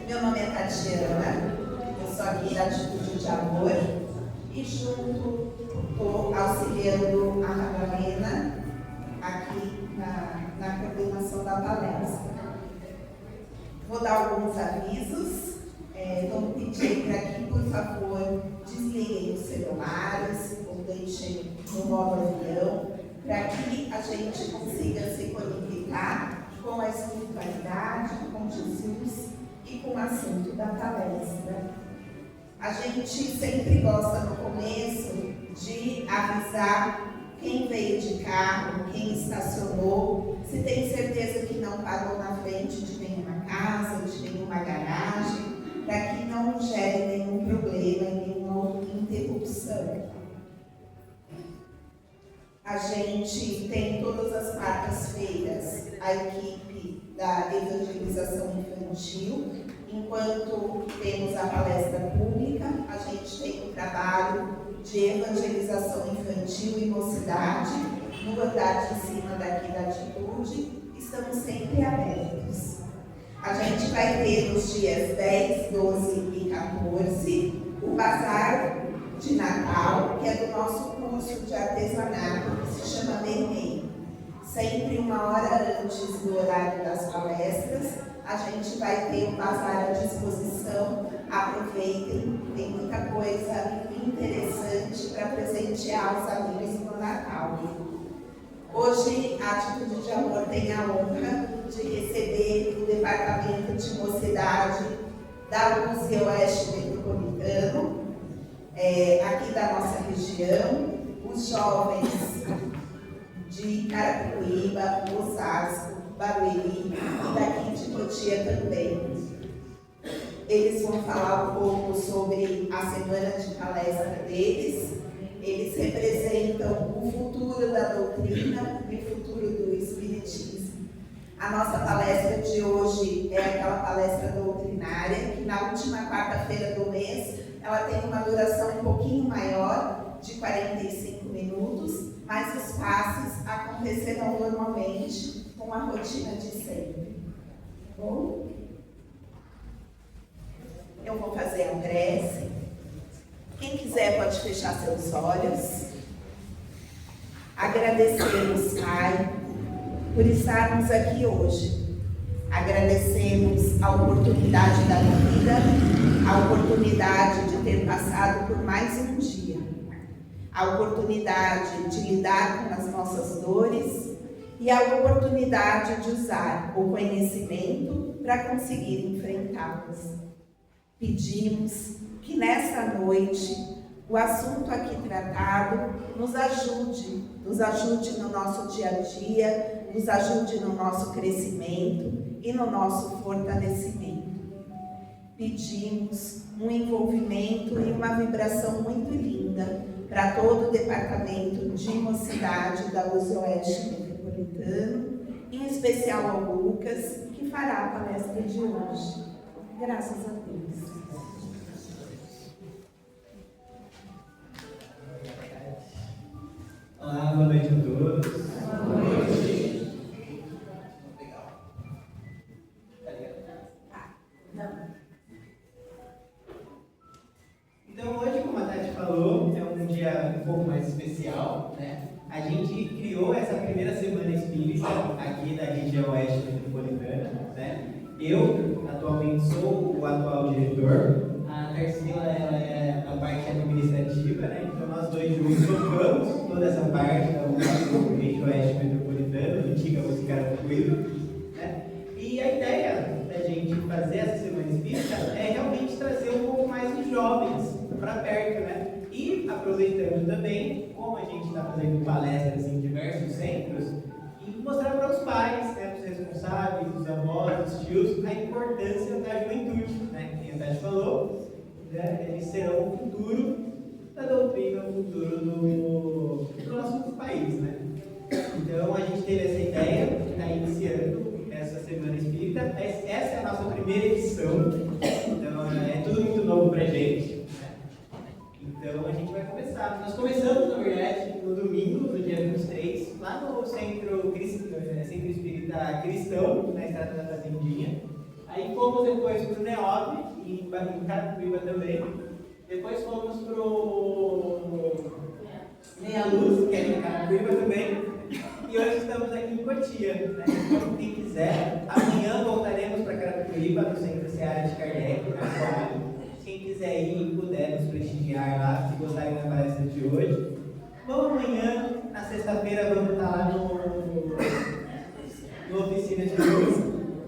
Meu nome é Tatiana, eu sou aqui da Atitude de Amor e junto estou auxiliando a Madalena aqui na coordenação da palestra. Vou dar alguns avisos, vou pedir para que, por favor, desliguem os celulares ou deixem no modo avião, para que a gente consiga se conectar com a espiritualidade, com Jesus e com o assunto da palestra. A gente sempre gosta no começo de avisar quem veio de carro, quem estacionou, se tem certeza que não parou na frente de nenhuma casa, de nenhuma garagem, para que não gere nenhum problema, nenhuma interrupção. A gente tem todas as quartas-feiras a equipe da evangelização infantil. Enquanto temos a palestra pública, a gente tem o trabalho de evangelização infantil e mocidade no andar de cima daqui da Atitude. Estamos sempre abertos. A gente vai ter nos dias 10, 12 e 14 o Bazar de Natal, que é do nosso curso de artesanato, que se chama Neném. Sempre uma hora antes do horário das palestras, a gente vai ter o bazar à disposição. Aproveitem, tem muita coisa interessante para presentear os amigos no Natal. Hoje, a Atitude de Amor tem a honra de receber o Departamento de Mocidade da Luz e Oeste Metropolitano, aqui da nossa região, os jovens de Carapicuíba, Osasco, Barueri e daqui de Cotia também. Eles vão falar um pouco sobre a semana de palestra deles. Eles representam o futuro da doutrina e o futuro do espiritismo. A nossa palestra de hoje é aquela palestra doutrinária, que na última quarta-feira do mês, ela tem uma duração um pouquinho maior, de 45 minutos, mas os passes acontecerão normalmente com a rotina de sempre. Bom? Eu vou fazer a prece. Quem quiser pode fechar seus olhos. Agradecemos, Pai, por estarmos aqui hoje. Agradecemos a oportunidade da vida, a oportunidade de ter passado por mais um dia, a oportunidade de lidar com as nossas dores e a oportunidade de usar o conhecimento para conseguir enfrentá-las. Pedimos que nesta noite o assunto aqui tratado nos ajude no nosso dia a dia, nos ajude no nosso crescimento e no nosso fortalecimento. Pedimos um envolvimento e uma vibração muito linda para todo o Departamento de Mocidade da Luz Oeste Metropolitano, em especial ao Lucas, que fará a palestra de hoje. Graças a Deus. Olá, boa noite a todos. Boa noite. Então hoje, como a Tati falou, é um dia um pouco mais especial, né? A gente criou essa primeira semana espírita aqui da região oeste metropolitana, né? Eu, atualmente, sou o atual diretor. A Tarsila, ela é a parte administrativa, né? Então nós dois juntos tocamos toda essa parte da região oeste metropolitana, antiga Carapicuíba, né? E a ideia da gente fazer essa semana espírita é realmente trazer um pouco mais os jovens para perto, né? E aproveitando também, como a gente está fazendo palestras em diversos centros, e mostrar para os pais, né, para os responsáveis, os avós, os tios, a importância da juventude, né? Como a Tati falou, né, eles serão o futuro da doutrina, o futuro do nosso país, né? Então a gente teve essa ideia, está iniciando essa semana espírita. Essa é a nossa primeira edição, então é tudo muito novo para a gente. Então a gente vai começar. Nós começamos, na verdade, no domingo, no dia 23, lá no Centro Espírita Cristão, na Estrada da Fazendinha. Aí fomos depois para o NEOB, em Carapicuíba também. Depois fomos para o Meia Luz, que é em Carapicuíba também. E hoje estamos aqui em Cotia, né? Então, quem quiser, amanhã voltaremos para Carapicuíba, no Centro Seara de Kardec, na qual quem quiser ir e puder nos prestigiar lá, se gostarem da palestra de hoje. Vamos amanhã, na sexta-feira, vamos estar lá no Oficina de Luz,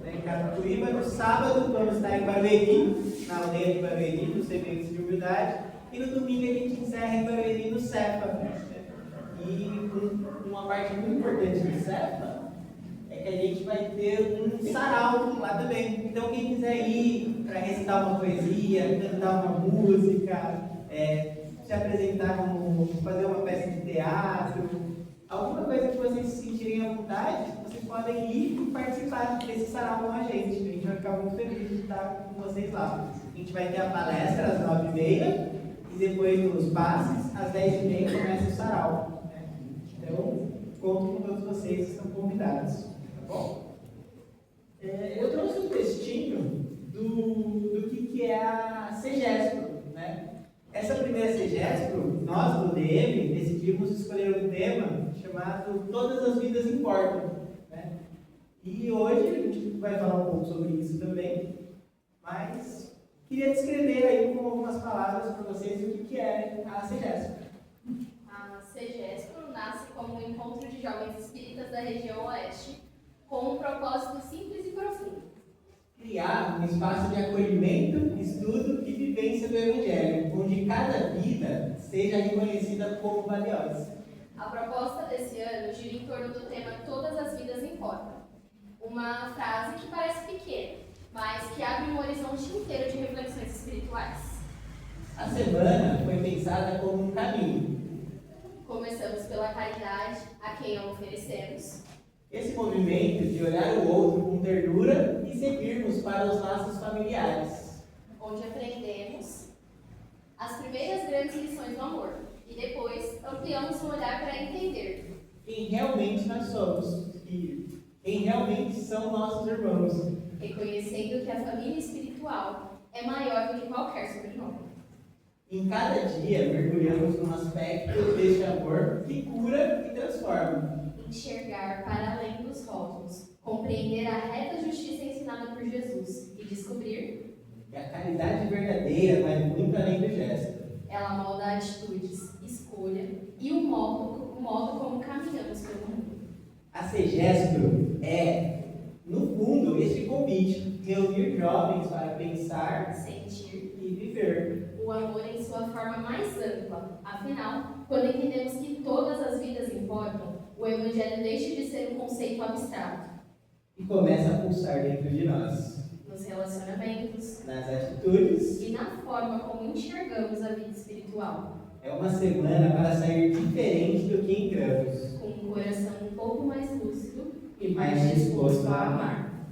né, em Carapicuíba. No sábado, vamos estar em Barueri, na aldeia de Barueri, no Sementes de Humildade. E no domingo, a gente encerra em Barueri, no CEPA. E uma parte muito importante do CEPA é que a gente vai ter um sarau lá também. Então, quem quiser ir para recitar uma poesia, cantar uma música, se apresentar, fazer uma peça de teatro, alguma coisa que vocês se sentirem à vontade, vocês podem ir e participar desse sarau com a gente. A gente vai ficar muito feliz de estar com vocês lá. A gente vai ter a palestra às 9h30 e depois nos passes, às 10h30 começa o sarau. Então, conto com todos vocês, estão convidados, tá bom? Eu trouxe um textinho do que é a CEGESPRO, né? Essa primeira CEGESPRO, nós do DM decidimos escolher um tema chamado Todas as Vidas Importam, né? E hoje a gente vai falar um pouco sobre isso também, mas queria descrever aí com algumas palavras para vocês o que é a CEGESPRO. A CEGESPRO nasce como um encontro de jovens espíritas da região oeste, com um propósito simples e profundo: criar um espaço de acolhimento, estudo e vivência do Evangelho, onde cada vida seja reconhecida como valiosa. A proposta desse ano gira em torno do tema Todas as Vidas Importam. Uma frase que parece pequena, mas que abre um horizonte inteiro de reflexões espirituais. A semana foi pensada como um caminho. Começamos pela caridade a quem a oferecemos. Esse movimento de olhar o outro com ternura e seguirmos para os laços familiares, onde aprendemos as primeiras grandes lições do amor e depois ampliamos o olhar para entender quem realmente nós somos e quem realmente são nossos irmãos, reconhecendo que a família espiritual é maior do que qualquer sobrenome. Em cada dia mergulhamos num aspecto deste amor que cura e transforma. Enxergar para além dos rótulos, compreender a reta justiça ensinada por Jesus e descobrir que a caridade verdadeira vai muito além do gesto. Ela molda atitudes, escolha e o modo como caminhamos pelo mundo. A CEGESPRO é, no fundo, este convite: reunir jovens para pensar, sentir e viver o amor em sua forma mais ampla. Afinal, quando entendemos que todas as vidas importam, o Evangelho deixa de ser um conceito abstrato e começa a pulsar dentro de nós, nos relacionamentos, nas atitudes e na forma como enxergamos a vida espiritual. É uma semana para sair diferente do que entramos, Com um coração um pouco mais lúcido e mais disposto a amar.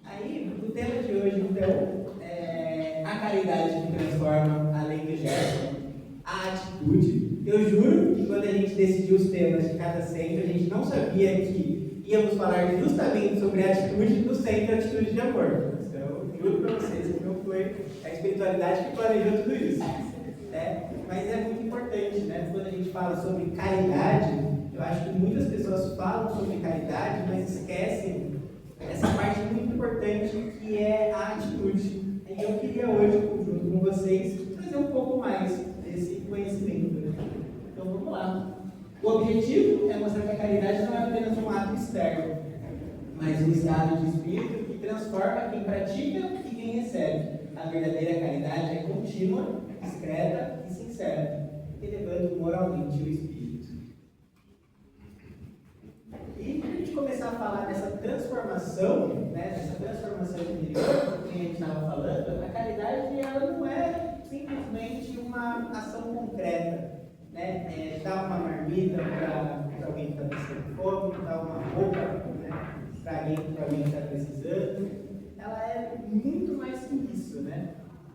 Aí, o tema de hoje, então, é a caridade que transforma além do gesto, a atitude. Eu juro que quando a gente decidiu os temas de cada centro, a gente não sabia que íamos falar justamente sobre a atitude do centro Atitude de Amor. Então, eu juro para vocês que não foi a espiritualidade que planejou tudo isso. Mas é muito importante, né? Quando a gente fala sobre caridade, eu acho que muitas pessoas falam sobre caridade, mas esquecem essa parte muito importante que é a atitude. E eu queria hoje, junto com vocês, trazer um pouco mais desse conhecimento. Então vamos lá. O objetivo é mostrar que a caridade não é apenas um ato externo, mas um estado de espírito que transforma quem pratica e quem recebe. A verdadeira caridade é contínua, discreta e sincera, elevando moralmente o espírito. E para a gente começar a falar dessa transformação, dessa transformação interior que a gente estava falando, a caridade ela não é simplesmente uma ação concreta, dar uma marmita para alguém que está passando fome, dar uma roupa para alguém que está precisando. Ela é muito mais que isso,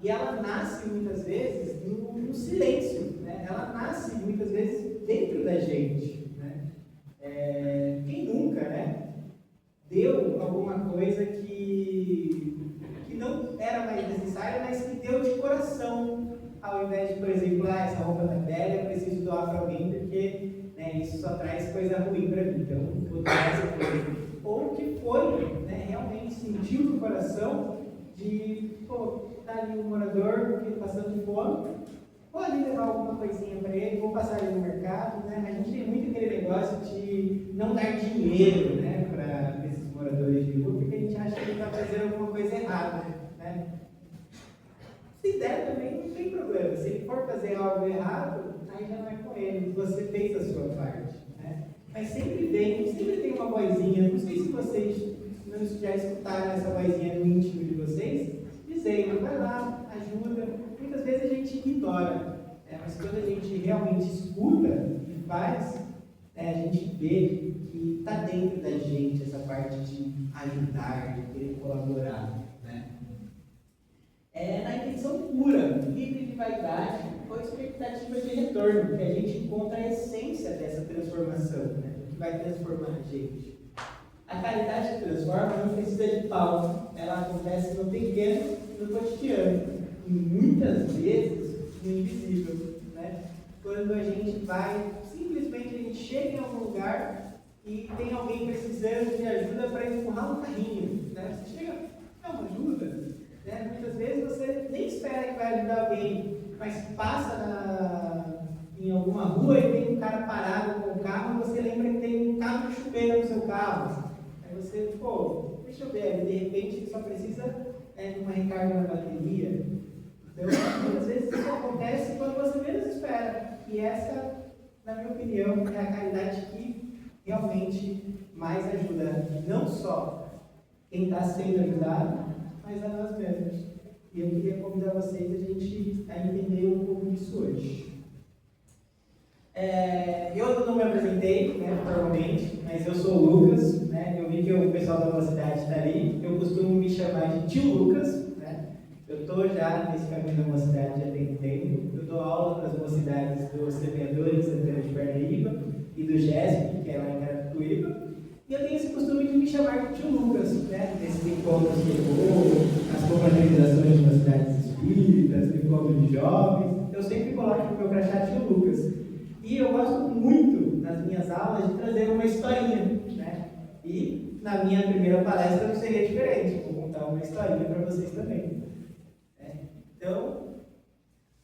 E ela nasce muitas vezes no silêncio, Ela nasce muitas vezes dentro da gente, né? Quem nunca, né? Deu alguma coisa que não era mais necessária, mas que deu de coração, ao invés de, por exemplo, essa roupa tá velha, eu preciso doar para alguém porque, né, isso só traz coisa ruim para mim, então vou doar essa coisa. Ou que foi, né, realmente sentiu no coração de, pô, tá ali um morador passando fome, vou ali levar alguma coisinha para ele, vou passar ali no mercado, né? A gente tem muito aquele negócio de não dar dinheiro, né, para esses moradores de rua, porque a gente acha que ele está fazendo alguma coisa errada, né? Se der também, não tem problema. Se ele for fazer algo errado, aí já não é com ele, você fez a sua parte, né? Mas sempre tem uma vozinha, não sei se vocês não já escutaram essa vozinha no íntimo de vocês, dizendo, vai lá, ajuda. Muitas vezes a gente ignora, mas quando a gente realmente escuta e faz, a gente vê que está dentro da gente essa parte de ajudar, de querer colaborar, né? Na intenção pura, livre de vaidade, com expectativa de retorno, que a gente encontra a essência dessa transformação, né? Que vai transformar a gente. A caridade que transforma não precisa de palco, ela acontece no pequeno, no cotidiano, e muitas vezes no invisível, né? Quando a gente vai, simplesmente a gente chega em algum lugar e tem alguém precisando de ajuda para empurrar um carrinho, né? Você chega, dá uma ajuda, né? Muitas vezes você nem espera que vai ajudar alguém, mas passa em alguma rua e tem um cara parado com o carro e você lembra que tem um cabo de chuveiro no seu carro. Aí você, pô, deixa eu ver, de repente ele só precisa de uma recarga na bateria. Então, muitas vezes isso acontece quando você menos espera. E essa, na minha opinião, é a caridade que realmente mais ajuda, não só quem está sendo ajudado, mas a nós mesmos. E eu queria convidar vocês a entender um pouco disso hoje. Eu não me apresentei, né, formalmente, mas eu sou o Lucas, né? Eu vi que o pessoal da mocidade está ali. Eu costumo me chamar de tio Lucas, né? Eu estou já nesse caminho da mocidade já tem tempo. Eu dou aula para as mocidades do Semeador em Santana de Parnaíba e do GESP, que é lá em Carapicuíba. E eu tenho esse costume de me chamar de tio Lucas, né? Nesses encontros que eu vou, nas confraternizações de mocidades espíritas, no encontro de jovens, eu sempre coloco o meu crachá tio Lucas. E eu gosto muito, nas minhas aulas, de trazer uma historinha, né? E na minha primeira palestra não seria diferente, vou contar uma historinha para vocês também. Então,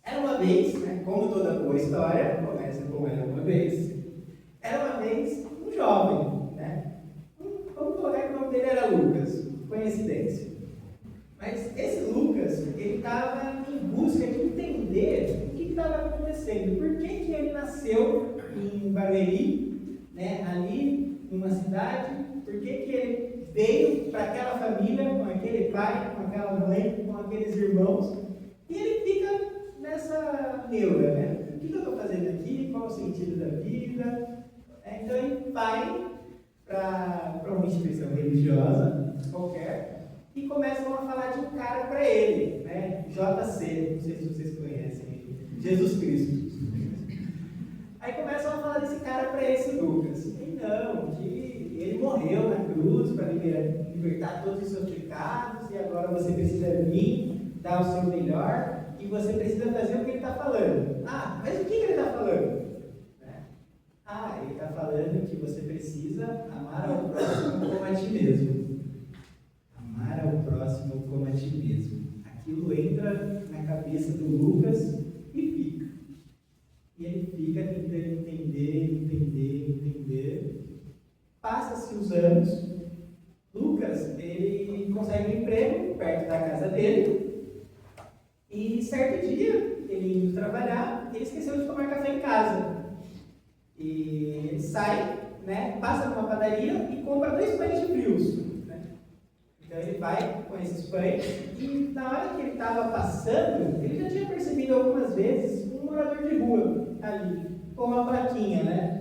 era uma vez, né, como toda boa história, começa como era uma vez. Era uma vez um jovem, né? Vamos colocar que o nome dele era Lucas, coincidência. Mas esse Lucas, ele estava em busca de entender o que estava acontecendo. Por que ele nasceu em Barueri, né, ali, numa cidade? Por que ele veio para aquela família, com aquele pai, com aquela mãe, com aqueles irmãos? E ele fica nessa neura, né? O que eu estou fazendo aqui? Qual o sentido da vida? Então ele vai para uma instituição religiosa qualquer e começam a falar de um cara para ele, né? JC, não sei se vocês conhecem, Jesus Cristo. Aí começam a falar desse cara para esse Lucas. E não, que ele morreu na cruz para libertar todos os seus pecados e agora você precisa vir, dar o seu melhor e você precisa fazer o que ele está falando. Ah, mas o que ele está falando? Ele está falando que você precisa amar ao próximo como a ti mesmo. Amar ao próximo como a ti mesmo. Aquilo entra na cabeça do Lucas e fica. E ele fica tentando entender. Passa-se os anos. Lucas, ele consegue um emprego perto da casa dele. E certo dia, ele indo trabalhar, ele esqueceu de tomar café em casa. E ele sai, né, passa numa padaria e compra 2 pães de frios. Né? Então ele vai com esses pães e na hora que ele estava passando, ele já tinha percebido algumas vezes um morador de rua ali, com uma plaquinha, né?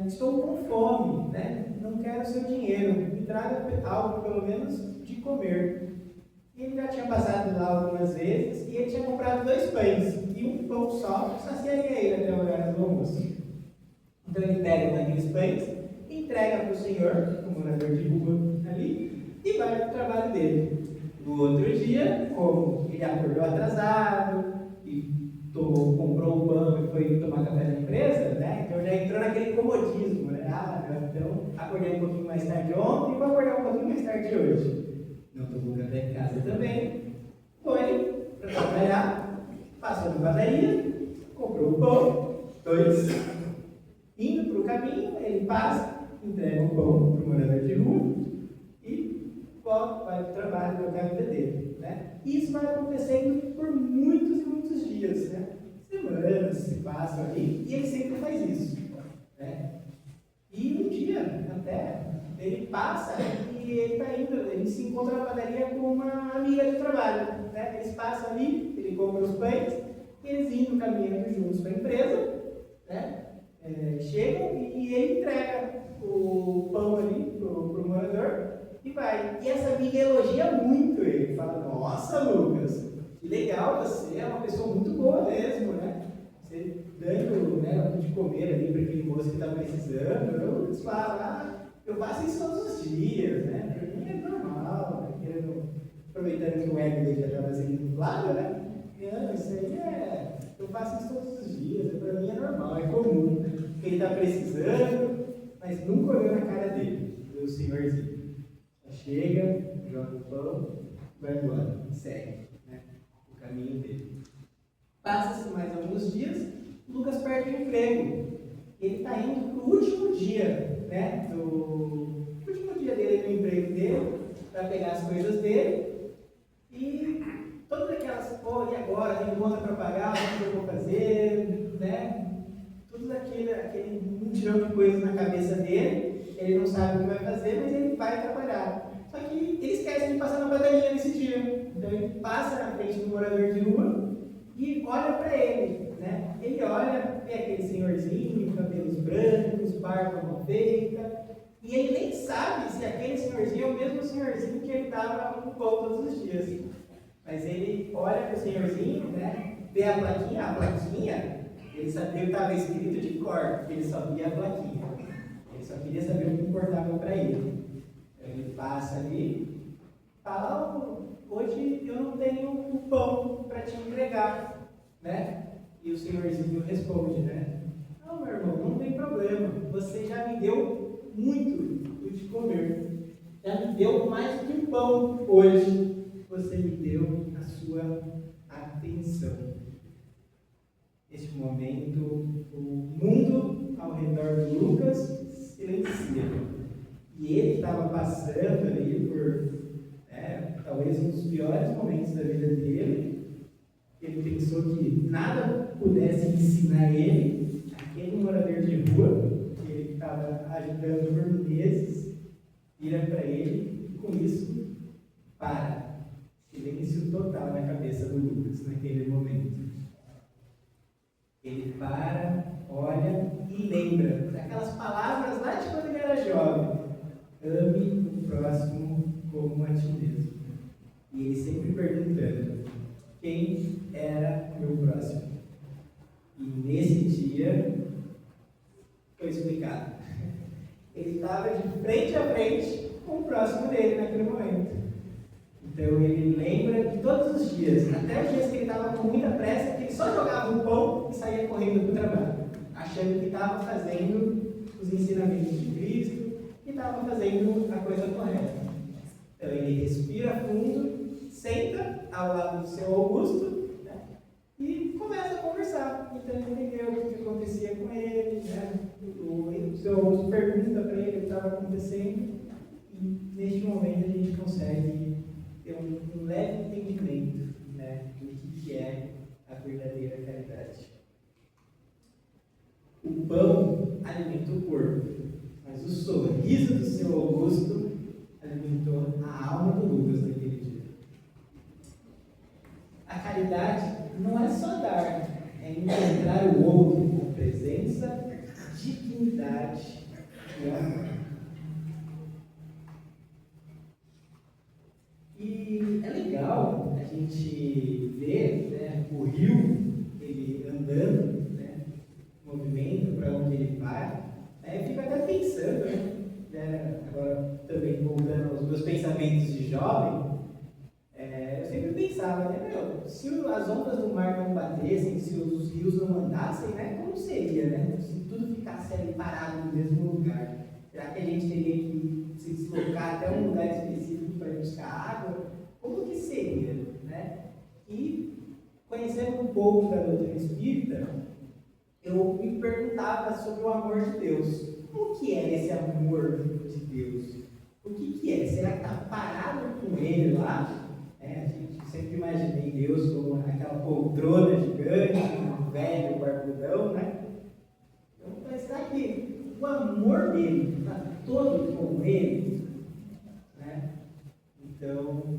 Estou com fome, né? Não quero seu dinheiro, me traga algo pelo menos de comer. E ele já tinha passado lá algumas vezes e ele tinha comprado 2 pães e um pão só saciaria ele até o horário do almoço. Então ele pega naqueles pães, entrega para o senhor, o morador de rua ali, e vai para o trabalho dele. No outro dia, como ele acordou atrasado, e comprou o pão e foi tomar café na empresa, né? Então já entrou naquele comodismo, né? Então acordei um pouquinho mais tarde ontem e vou acordar um pouquinho mais tarde hoje. Não tomou café em casa também. Foi para trabalhar, passou na padaria, comprou o pão, 2, indo para o caminho, ele passa, entrega o pão para o morador de rua e volta, vai para o trabalho, para a vida dele. Né? E isso vai acontecendo por muitos e muitos dias, né? Semanas se passam ali, e ele sempre faz isso. Né? E um dia, até, ele passa e ele está indo, ele se encontra na padaria com uma amiga do trabalho. Né? Eles passam ali, ele compra os pães, e eles indo caminhando juntos para a empresa, né? Chegam e ele entrega o pão ali para o morador e vai. E essa amiga elogia muito ele, fala: nossa, Lucas, que legal, você é uma pessoa muito boa mesmo, né? Você dando, né, de comer ali para aquele moço que está precisando. Eu falo: eu faço isso todos os dias, né? Para mim é normal, né? Aproveitando que o ego dele já estava sendo inflado, né? Não, isso aí eu faço isso todos os dias, para mim é normal, é comum. Ele está precisando, mas nunca olhou na cara dele, do senhorzinho. Chega, joga o pão, vai embora, segue, né, o caminho dele. Passa-se mais alguns dias, Lucas perde o emprego. Ele está indo para o último dia, né, do último dia dele no emprego dele, para pegar as coisas dele, e todas aquelas, e agora, tem conta para pagar, o que eu vou fazer, né? Tudo aquele mutirão de coisas na cabeça dele, ele não sabe o que vai fazer, mas ele vai trabalhar. Só que ele esquece de passar na padaria nesse dia. Então ele passa na frente do morador de rua e olha para ele, né? Ele olha, vê aquele senhorzinho, cabelos brancos, barba mal feita, e ele nem sabe se aquele senhorzinho é o mesmo senhorzinho que ele dava no pão todos os dias. Mas ele olha para o senhorzinho, né? Vê a plaquinha, ele sabia o que estava escrito de cor, ele só via a plaquinha. Ele só queria saber o que importava para ele. Ele passa ali, fala: hoje eu não tenho um pão para te entregar, né? E o senhorzinho responde, né? Não, meu irmão, não tem problema, você já me deu muito de comer, já me deu mais do que um pão hoje. Você me deu a sua atenção. Neste momento, o mundo ao redor de Lucas silencia. E ele estava passando ali por, talvez um dos piores momentos da vida dele. Ele pensou que nada pudesse ensinar ele, aquele morador de rua, que ele estava ajudando por meses, vira para ele e com isso para. Silêncio total na cabeça do Lucas naquele momento. Ele para, olha e lembra daquelas palavras lá de quando ele era jovem: ame o próximo como a ti mesmo. E ele sempre perguntando: quem era o meu próximo? E nesse dia foi explicado. Ele estava de frente a frente com o próximo dele naquele momento. Então ele lembra de todos os dias, até os dias que ele estava com muita pressa, que ele só jogava um pão e saía correndo para o trabalho, achando que estava fazendo os ensinamentos de Cristo e estava fazendo a coisa correta. Então ele respira fundo, senta ao lado do seu Augusto, né, e começa a conversar, tentando entender o que acontecia com ele. Né? O seu Augusto pergunta para ele o que estava acontecendo, e neste momento a gente consegue ter um leve entendimento, né, do que é a verdadeira caridade. O pão alimenta o corpo, mas o sorriso do seu Augusto alimentou a alma do Lucas naquele dia. A caridade não é só dar, é encontrar o outro com presença, dignidade e amor. E é legal a gente ver, né, o rio, ele andando, né, movimento para onde ele vai. Eu fico até pensando, agora também voltando aos meus pensamentos de jovem, eu sempre pensava, se as ondas do mar não batessem, se os rios não andassem, como seria, se tudo ficasse ali parado no mesmo lugar? Será que a gente teria que se deslocar até um lugar específico para buscar água? Como que seria, E, conhecendo um pouco da doutrina espírita, eu me perguntava sobre o amor de Deus. Como que é esse amor de Deus? O que é? Será que está parado com Ele lá? A gente sempre imaginei Deus como aquela poltrona gigante, um velho barbudão, Então, mas será que o amor dele está todo com Ele? Então,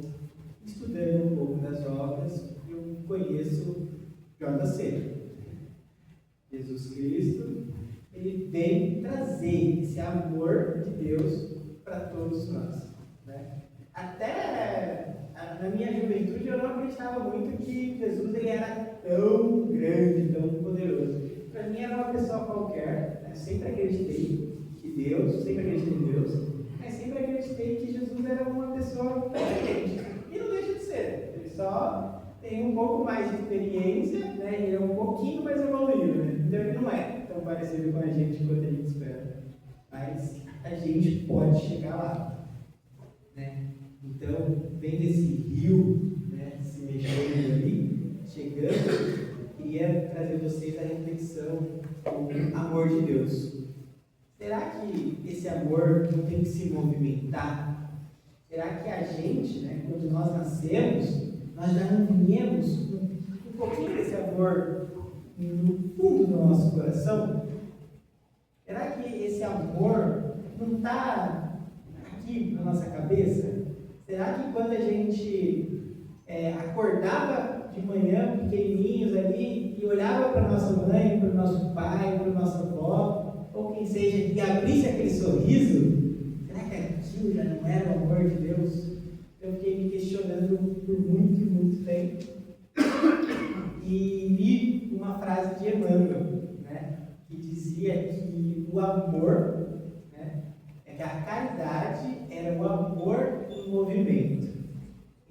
estudando um pouco das obras, eu conheço JC. Jesus Cristo, ele vem trazer esse amor de Deus para todos nós. Até na minha juventude eu não acreditava muito que Jesus ele era tão grande, tão poderoso. Para mim era uma pessoa qualquer, sempre acreditei que Deus, sempre acreditei em Deus, mas sempre acreditei que Jesus era uma pessoa diferente. E não deixa de ser, ele só tem um pouco mais de experiência, ele é um pouquinho mais evoluído, então ele não é tão parecido com a gente quanto a gente espera, mas a gente pode chegar lá, Então, vendo esse rio, se mexendo ali, chegando, queria trazer vocês a reflexão do amor de Deus. Será que esse amor não tem que se movimentar? Será que a gente, quando nós nascemos, nós já não viemos um pouquinho desse amor no fundo do nosso coração? Será que esse amor não está aqui na nossa cabeça? Será que quando a gente acordava de manhã, pequenininhos ali, e olhava para nossa mãe, para o nosso pai, para a nossa avó, ou quem seja, e abrisse aquele sorriso, será que aquilo já não era o amor de Deus? Eu fiquei me questionando por muito tempo. E li uma frase de Emmanuel, que dizia que o amor, que a caridade era o amor em movimento.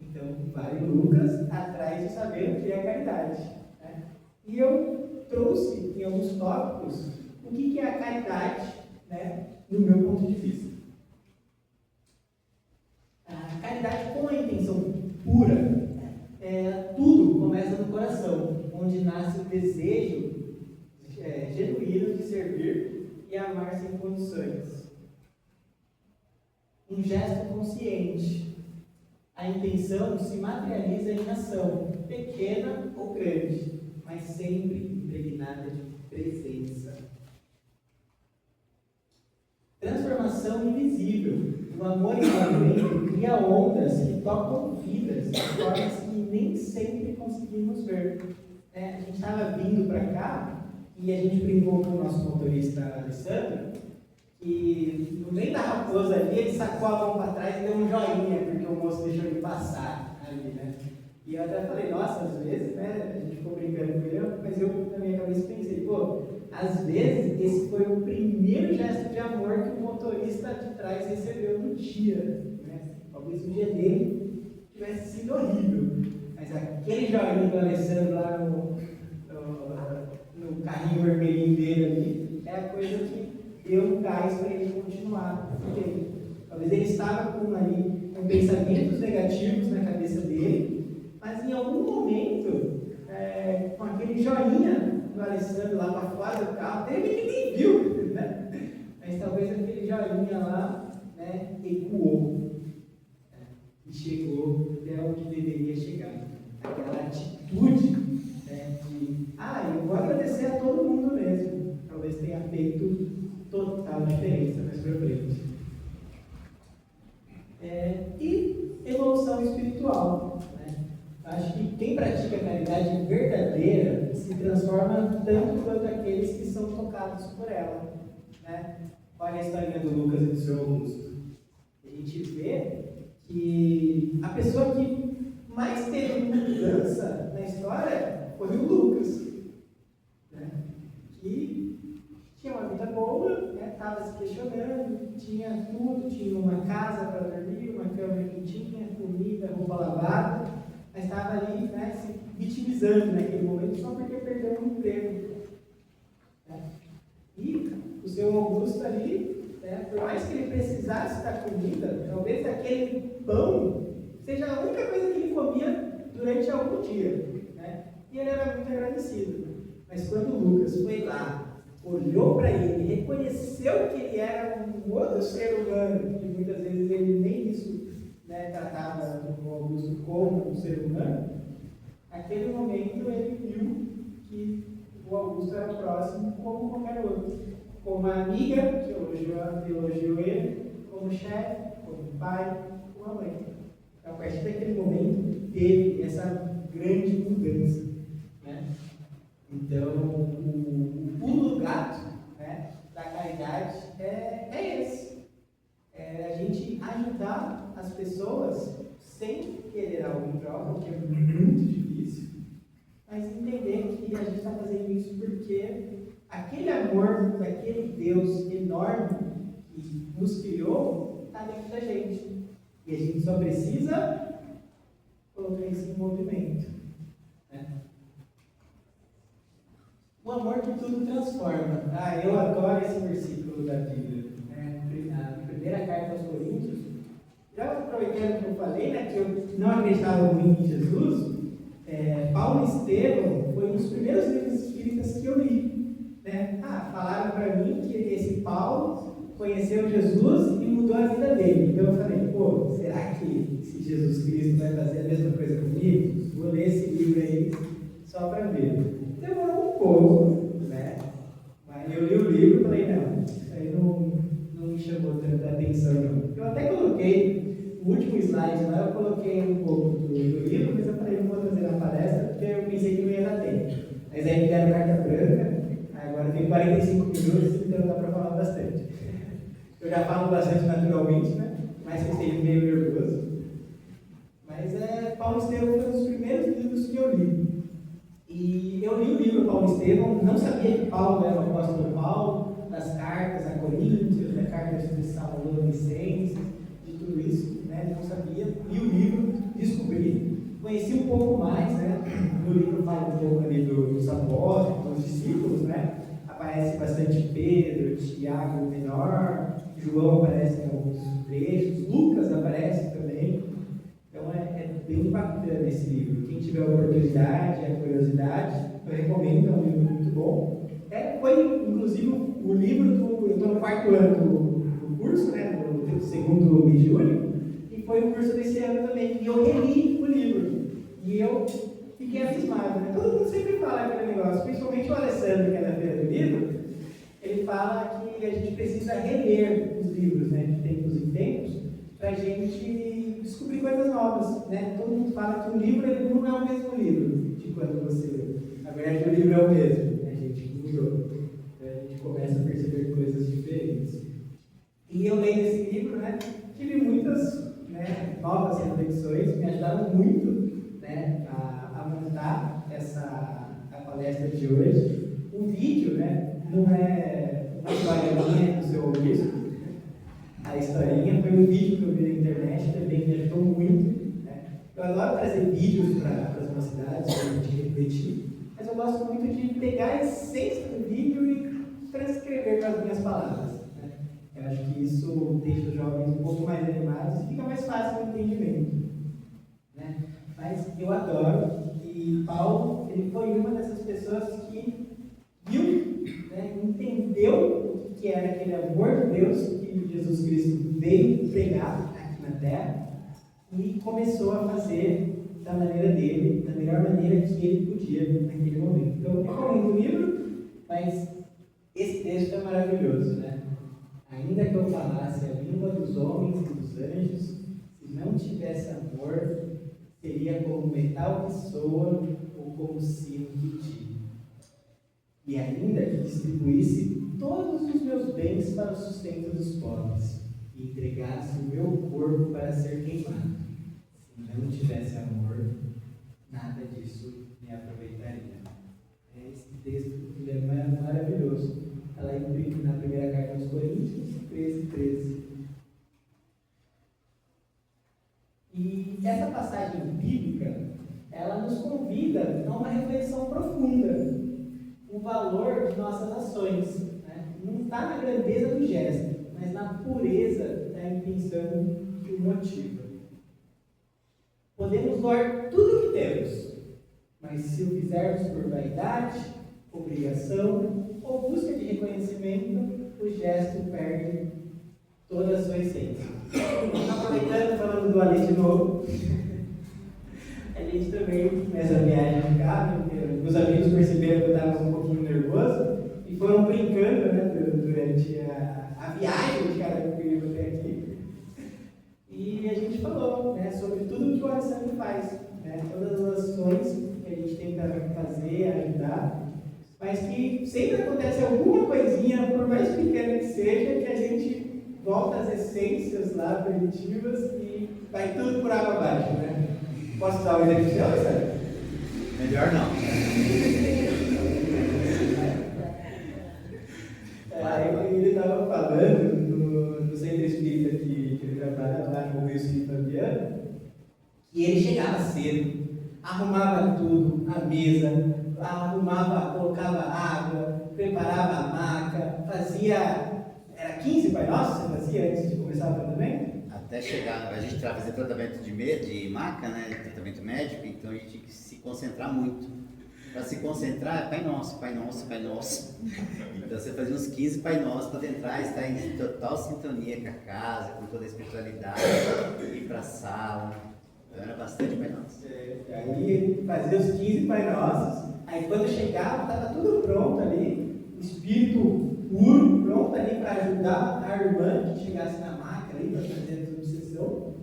Então, vai Lucas atrás de saber o que é a caridade. E eu trouxe em alguns tópicos o que é a caridade, no meu ponto de vista. A caridade com a intenção pura, tudo começa no coração, onde nasce o desejo genuíno de servir e amar sem condições. Um gesto consciente. A intenção se materializa em ação, pequena ou grande, mas sempre impregnada de presença. Transformação invisível. O amor em movimento cria ondas que tocam vidas de formas que nem sempre conseguimos ver. A gente estava vindo para cá e a gente brincou com o nosso motorista Alessandro, e no meio da Raposa ali, ele sacou a mão para trás e deu um joinha, porque o moço deixou ele passar ali, E eu até falei, nossa, às vezes, a gente ficou brincando com ele, mas eu na minha cabeça pensei, às vezes esse foi o primeiro gesto de amor que o motorista de trás recebeu no dia, Talvez o dia dele tivesse sido horrível, mas aquele joinha do Alessandro lá no carrinho vermelhinho dele ali, é a coisa que deu um gás para ele continuar. Porque talvez ele estava com pensamentos negativos na cabeça dele, mas em algum momento, com aquele joinha do Alessandro lá para fora do carro, ele nem viu, Mas talvez aquele joinha lá, ecoou e chegou até onde deveria chegar. Aquela atitude, de, eu vou agradecer a todo mundo mesmo. Talvez tenha feito total diferença mais pra frente. E evolução espiritual. Acho que quem pratica a caridade verdadeira se transforma tanto quanto aqueles que são tocados por ela. Olha a historinha do Lucas e do seu Augusto. A gente vê que a pessoa que mais teve mudança na história foi o Lucas, que tinha uma vida boa, estava se questionando, tinha tudo, tinha uma casa para dormir, uma cama quentinha, comida, roupa lavada, mas estava ali, se vitimizando naquele momento só porque perdeu um emprego. E o seu Augusto ali, por mais que ele precisasse da comida, talvez aquele pão seja a única coisa que ele comia durante algum dia. E ele era muito agradecido. Mas quando Lucas foi lá, olhou para ele, reconheceu que ele era um outro ser humano, que muitas vezes ele nem isso tratava o Augusto como um ser humano, naquele momento ele viu que o Augusto era próximo como qualquer outro. Como uma amiga que elogiou ele, como chefe, como pai, como mãe. A partir daquele momento teve essa grande mudança. Então, o pulo do gato da caridade é esse. É a gente ajudar as pessoas sem querer algo em troca, o que é muito difícil, mas entender que a gente está fazendo isso porque aquele amor daquele Deus enorme que nos criou está dentro da gente. E a gente só precisa colocar isso em movimento. O amor que tudo transforma. Eu adoro esse versículo da Bíblia. A primeira carta aos Coríntios. Já aproveitando que eu falei, que eu não acreditava muito em Jesus, Paulo e Estevão foi um dos primeiros livros espíritas que eu li. Falaram para mim que esse Paulo conheceu Jesus e mudou a vida dele. Então eu falei, será que se Jesus Cristo vai fazer a mesma coisa comigo? Vou ler esse livro aí só para ver. Demorou um pouco, mas eu li o livro e falei, não, isso aí não me chamou tanta atenção, não. Eu até coloquei, o último slide lá, eu coloquei um pouco do livro, mas eu falei, não vou trazer na palestra, porque eu pensei que não ia dar tempo. Mas aí me deram carta branca, agora tem 45 minutos, então dá para falar bastante. Eu já falo bastante naturalmente, mas que esteja meio nervoso. Mas Paulo Estevão foi um dos primeiros livros que eu li. E eu li o livro Paulo Estevão, não sabia que Paulo era o apóstolo Paulo, das cartas a Coríntios, da carta de Tessalonicenses, de tudo isso, não sabia. Li o livro, descobri, conheci um pouco mais, no livro fala um pouco ali dos apóstolos, dos discípulos, aparece bastante Pedro, Tiago menor, João aparece em alguns trechos, Lucas aparece também. Então é bem bacana esse livro. Quem tiver a oportunidade, a curiosidade, eu recomendo, é um livro muito bom. Foi, inclusive, o livro eu estou no 4º ano do curso, no segundo mês de julho, e foi o curso desse ano também. E eu reli o livro. E eu fiquei abismado. Todo mundo sempre fala aquele negócio, principalmente o Alessandro, que é da Feira do Livro, ele fala que a gente precisa reler os livros, de tempos em tempos, para a gente descobrir coisas novas, Todo mundo fala que o livro ele não é o mesmo livro de quando você lê. Na verdade, o livro é o mesmo, a gente mudou. Então, a gente começa a perceber coisas diferentes. E eu leio esse livro, tive muitas novas reflexões, me ajudaram muito a montar a palestra de hoje. O vídeo, não é uma história minha do seu Augusto. A historinha foi um vídeo que eu vi na internet, também me ajudou muito. Eu adoro trazer vídeos para as mocidades, para a gente refletir, mas eu gosto muito de pegar a essência do vídeo e transcrever com as minhas palavras. Eu acho que isso deixa os jovens um pouco mais animados e fica mais fácil o entendimento. Mas eu adoro, e Paulo ele foi uma dessas pessoas que viu, entendeu o que era aquele amor de Deus que Jesus Cristo veio pregar aqui na Terra e começou a fazer da maneira dele, da melhor maneira que ele podia naquele momento. Então, eu recomendo o livro, mas esse texto é maravilhoso, Ainda que eu falasse a língua dos homens e dos anjos, se não tivesse amor, seria como metal que soa ou como sino que tira. E ainda que distribuísse todos os meus bens para o sustento dos pobres e entregasse o meu corpo para ser queimado, se não tivesse amor, nada disso me aproveitaria. Esse texto ele é maravilhoso. Ela implica na primeira carta aos Coríntios, 13:13. E essa passagem bíblica, ela nos convida a uma reflexão profunda. O valor de nossas ações, né? Não está na grandeza do gesto, mas na pureza da intenção que o motiva. Podemos doar tudo o que temos, mas se o fizermos por vaidade, obrigação ou busca de reconhecimento, o gesto perde toda a sua essência. Aproveitando, falando do Ale de novo, a gente também, nessa viagem de carro, meus amigos perceberam que eu estava um pouquinho nervoso e foram brincando, né, durante a viagem de cada comigo até aqui. E a gente falou, né, sobre tudo que o Alessandro faz, né, todas as ações que a gente tenta fazer, ajudar, mas que sempre acontece alguma coisinha, por mais pequena que seja, que a gente volta às essências lá primitivas e vai tudo por água abaixo, né? Posso dar um exemplo seu, Alessandro? Melhor não. Ele estava falando no centro espírita que ele trabalha lá no Rio Espírito Fabiano, que ele chegava cedo, arrumava tudo, a mesa, colocava água, preparava a maca, fazia. Era 15 Pai Nosso você fazia antes de começar o tratamento? Até chegar, a gente fazia tratamento de maca, né? Tratamento médico, então a gente tinha que se concentrar muito. Para se concentrar é Pai Nosso, Pai Nosso, Pai Nosso. Então você fazia uns 15 Pai Nosso para tentar estar em total sintonia com a casa, com toda a espiritualidade, ir para a sala. Então era bastante Pai Nosso. Aí ele fazia os 15 Pai Nossos, aí quando chegava estava tudo pronto ali, espírito puro, pronto ali para ajudar a irmã que chegasse na maca ali para fazer a obsessão.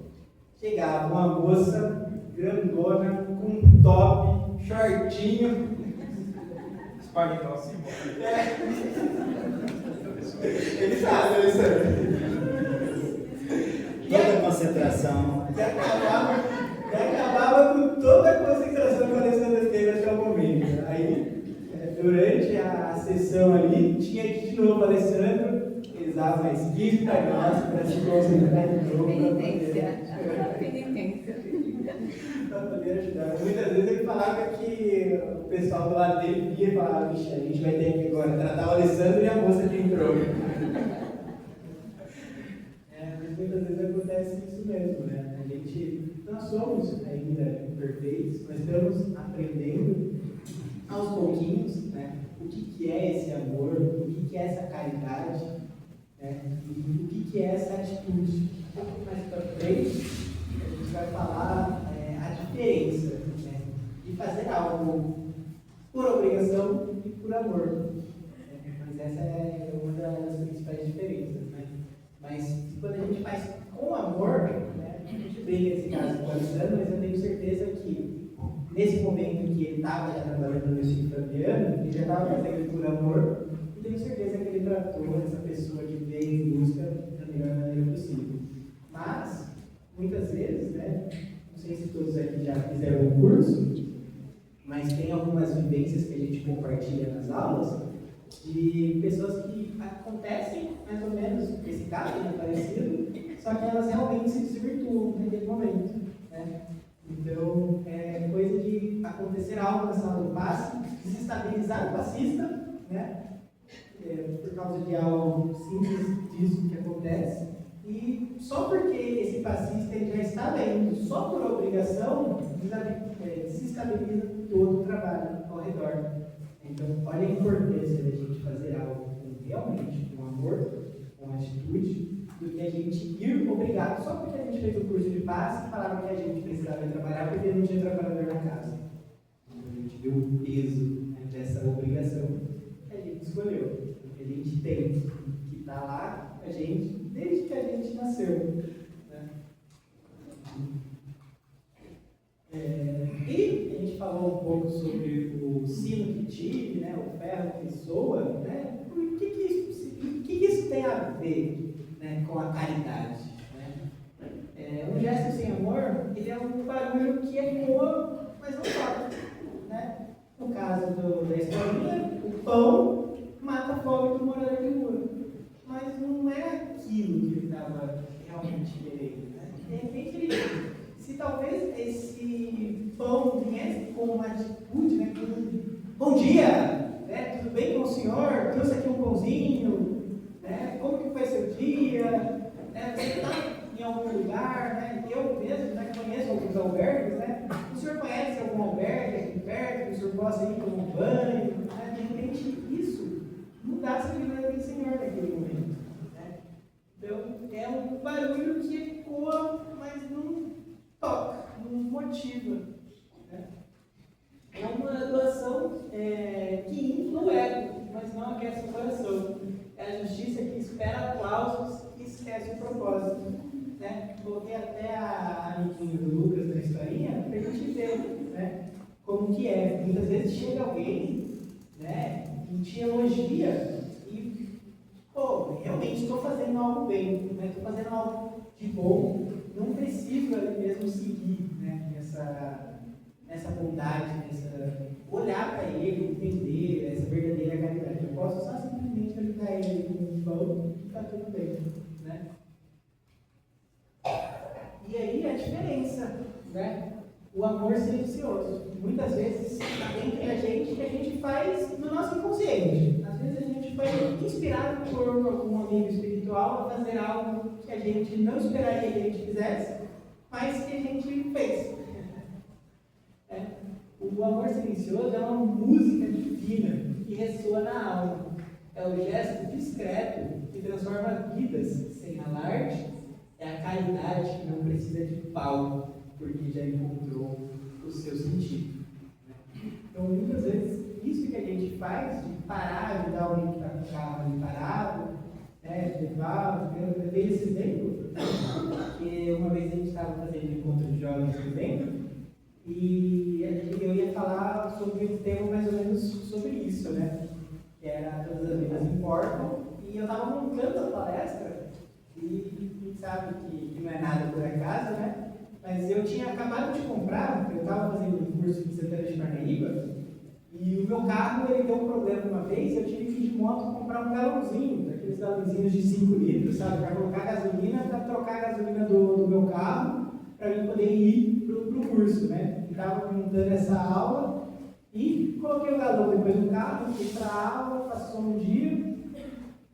Chegava uma moça grandona, com top, shortinho. Espalhe nosso Ele sabe, Alessandro. Toda a concentração. E acabava com toda a concentração que o Alessandro teve até o momento. Aí, durante a sessão ali, tinha que de novo o Alessandro, rezava mais 15 Pai Nosso para se concentrar de novo. Para poder ajudar. Muitas vezes ele falava que o pessoal do lado dele via e falava: vixe, a gente vai ter que agora tratar o Alessandro e a moça que entrou. Mas muitas vezes acontece isso mesmo, né? Nós somos ainda imperfeitos, mas estamos aprendendo aos pouquinhos, né, o que é esse amor, o que é essa caridade, né, e o que é essa atitude. Um pouco mais para frente, a gente vai falar a diferença, né, de fazer algo por obrigação e por amor. Mas essa é uma das principais diferenças. Né? Mas quando a gente faz com amor, né, a gente brinca nesse caso com o Alessandro, mas eu tenho certeza que nesse momento em que ele estava já trabalhando no Espírito Fabiano, ele já estava fazendo por amor, e tenho certeza que ele tratou essa pessoa que veio em busca da melhor maneira possível. Mas, muitas vezes, né, não sei se todos aqui já fizeram um curso, mas tem algumas vivências que a gente compartilha nas aulas, de pessoas que acontecem mais ou menos esse caso, né, parecido, só que elas realmente se desvirtuam naquele momento. Né? Então, é coisa de acontecer algo na sala do passe, desestabilizar o passista, né? Por causa de algo simples disso que acontece, e só porque esse passista ele já estava indo só por obrigação, desestabiliza todo o trabalho ao redor. Então, olha a importância da gente fazer algo realmente com amor, com atitude, do que a gente ir obrigado, só porque a gente fez o curso de passe e falava que a gente precisava trabalhar porque não tinha trabalhador na casa. Então, a gente viu o peso, né, dessa obrigação que a gente escolheu, que a gente tem, que está lá com a gente desde que a gente nasceu. Né? E a gente falou um pouco sobre o sino que tive, né, o ferro que soa, né? O que isso tem a ver, né, com a caridade? Né? Um gesto sem amor, ele é um barulho que ecoa, mas não toca. Né? No caso da historinha, o pão mata a fome do morador de rua. Mas não é aquilo que ele estava realmente querendo. Né? De repente, se talvez esse pão viesse com uma atitude, né? Bom dia, né? Tudo bem com o senhor? Trouxe aqui um pãozinho, né? Como que foi seu dia? Né? Você está em algum lugar, né? Eu mesmo, né, conheço alguns albergues, né? O senhor conhece algum albergue aqui perto, que o senhor possa ir tomar um banho? Né? De repente, isso mudasse a vida daquele senhor naquele momento. Né? Então, é um barulho que ecoa, mas não toca, não motiva. Né? É uma doação que infla o ego, mas não aquece o coração. É a justiça que espera aplausos e esquece o propósito. Né? Coloquei até a amiguinha do Lucas na historinha para a gente ver, né, como que é. Muitas vezes chega alguém, né, que te elogia e, pô, realmente estou fazendo algo bem, né, estou fazendo algo de bom, não preciso ali mesmo seguir, né, essa bondade, olhar para ele, entender essa verdadeira caridade. Eu posso só simplesmente ajudar ele com um pão e está tudo bem. Né? E aí a diferença, né? O amor silencioso. Muitas vezes entre a gente faz no nosso inconsciente. Às vezes a gente foi inspirado por algum amigo espiritual a fazer algo que a gente não esperaria que a gente fizesse, mas que a gente fez. O amor silencioso é uma música divina que ressoa na alma. É o gesto discreto que transforma vidas sem alarde. É a caridade que não precisa de palco, porque já encontrou o seu sentido. Então, muitas vezes, isso que a gente faz, de parar, ajudar alguém que está com o carro ali parado, né, levar, eu dei esse exemplo, porque uma vez a gente estava fazendo um encontro de jovens aqui dentro, e eu ia falar sobre um tema mais ou menos sobre isso, né? Que era Todas as Vidas Importam, e eu estava montando a palestra, e a gente sabe que não é nada por acaso, né? Mas eu tinha acabado de comprar, eu estava fazendo um curso em Santana de Parnaíba, e o meu carro ele deu um problema uma vez, eu tive que ir de moto comprar um galãozinho, daqueles galãozinhos de 5 litros, sabe? Para colocar gasolina, para trocar a gasolina do meu carro, para eu poder ir para o curso, né? Estava montando essa aula e coloquei o galão depois do carro, fui para a aula, passou um dia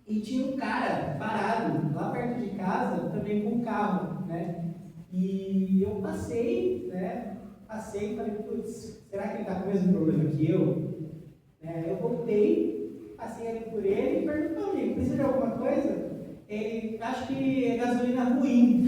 e tinha um cara parado lá perto de casa também com um carro, né? E eu passei, né? Passei e falei, putz, será que ele está com o mesmo problema que eu? Eu voltei, passei ali por ele e perguntei, amigo, precisa de alguma coisa? Ele, acho que é gasolina ruim,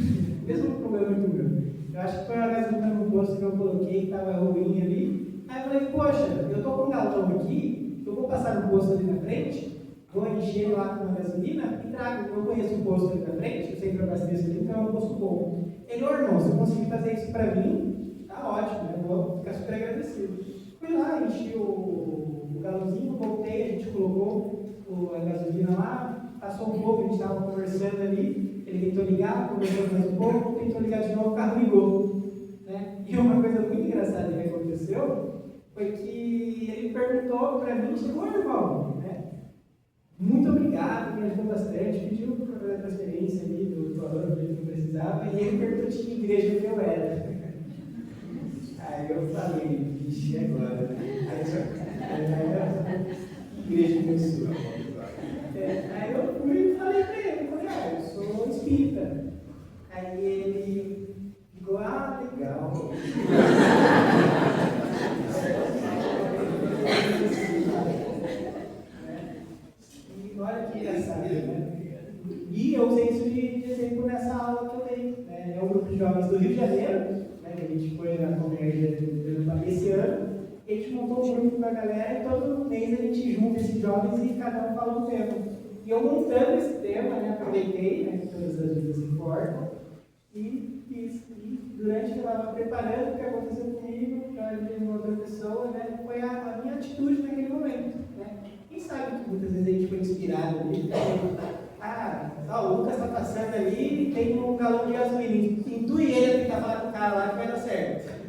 mesmo problema que o meu. Eu acho que foi a gasolina no posto que eu coloquei, que estava ruim ali. Aí eu falei, poxa, eu estou com um galão aqui, eu vou passar no posto ali na frente, vou encher lá com a gasolina e trago. Eu conheço um posto ali na frente, eu sempre abasteço ali, então é um posto bom. Ele, irmão, se eu conseguir fazer isso para mim, tá ótimo, né? Eu vou ficar super agradecido. Fui lá, enchi o galãozinho, voltei, a gente colocou a gasolina lá, passou um pouco, a gente estava conversando ali, ele tentou ligar, conversou mais um pouco, tentou ligar de novo, o carro ligou. Né? E uma coisa muito engraçada que aconteceu foi que ele perguntou para mim, chegou, irmão, né? Muito obrigado, me ajudou bastante, pediu para fazer a transferência ali do valor que eu precisava, e ele perguntou de que igreja que eu era. Aí eu falei, vixe, agora, né? Aí igreja que eu sou. Aí eu fui e falei para ele, eu sou espírita. Aí ele ficou, legal. E olha que engraçado, né? E eu usei isso de exemplo nessa aula que eu dei. Né? É um grupo de jovens do Rio de Janeiro, né? Que a gente foi na Convergência esse ano. A gente montou um grupo com a galera e todo mês a gente junta esses jovens e cada um fala um tema. E eu montando esse tema, né, aproveitei, né, que todas as vidas importam, e fiz. E durante que eu estava preparando o que aconteceu comigo, para uma outra pessoa, né, foi a minha atitude naquele momento. Né. Quem sabe que muitas vezes a gente foi inspirado ali, o Lucas está passando ali e tem um galão de gasolina, intui ele a tentar falar com o cara lá que vai dar certo.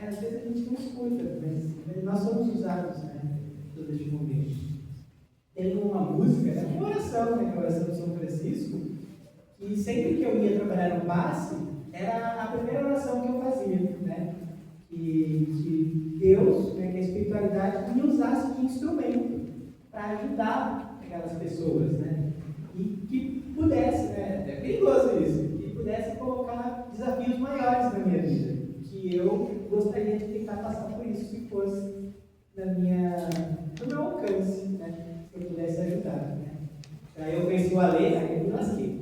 Às vezes a gente não escuta, mas nós somos usados, né, todo este momento. tem uma música, né, uma oração, né, que é a oração de São Francisco, e sempre que eu ia trabalhar no passe, era a primeira oração que eu fazia, né? Que Deus, né, que a espiritualidade me usasse de instrumento para ajudar aquelas pessoas, né? E que pudesse, né? É perigoso isso, que pudesse colocar desafios maiores na minha vida, que eu gostaria de tentar passar por isso se fosse no meu alcance, né? Se eu pudesse ajudar, né? Aí eu conheci o Ale, aí eu me lasquei.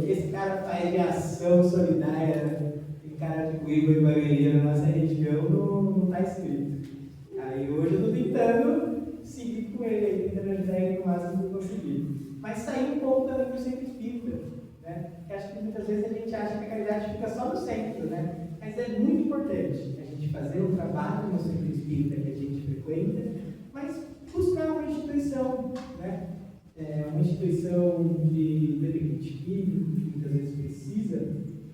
Esse cara faz de ação solidária, tem cara de cuíba e barulheira na nossa região, não está escrito. Aí hoje eu estou tentando seguir com ele, tentando ajudar ele no máximo que eu conseguir. Mas sair um pouco também do centro espírita, né? Porque acho que muitas vezes a gente acha que a caridade fica só no centro, né? Mas é muito importante a gente fazer um trabalho no centro espírita que a gente frequenta, mas buscar uma instituição, né? Uma instituição de dependente químico, que muitas vezes precisa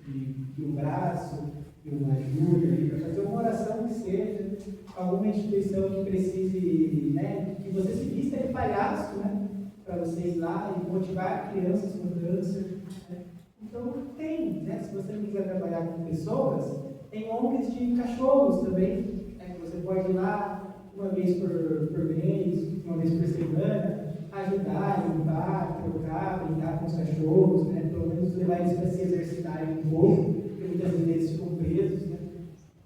de um braço, de uma ajuda, para fazer uma oração que seja, alguma instituição que precise, né, que você se vista de palhaço, né, para vocês lá e motivar crianças com câncer. Né? Então, tem, né, se você não quiser trabalhar com pessoas, tem ONGs de cachorros também, né, que você pode ir lá uma vez por mês, uma vez por semana, ajudar, limpar, trocar, brincar com os cachorros, né? Pelo menos levar eles para se exercitarem um pouco, porque muitas vezes eles ficam presos, né?